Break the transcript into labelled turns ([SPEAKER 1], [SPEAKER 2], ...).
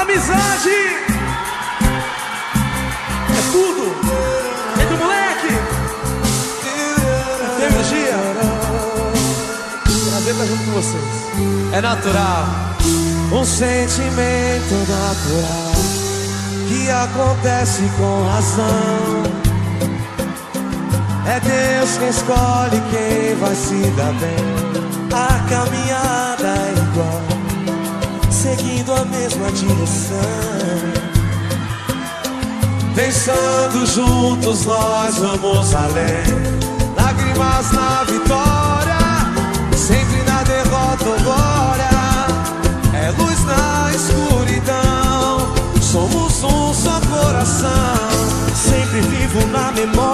[SPEAKER 1] Amizade é tudo. Vem do moleque. Tem energia. Prazer estar junto com vocês.
[SPEAKER 2] É natural.
[SPEAKER 3] Um sentimento natural que acontece com razão. É Deus quem escolhe quem vai se dar bem. A caminhada é igual, seguindo a mesma direção. Pensando juntos nós vamos além. Lágrimas na vitória, sempre na derrota ou glória. É luz na escuridão, somos um só coração. Sempre vivo na memória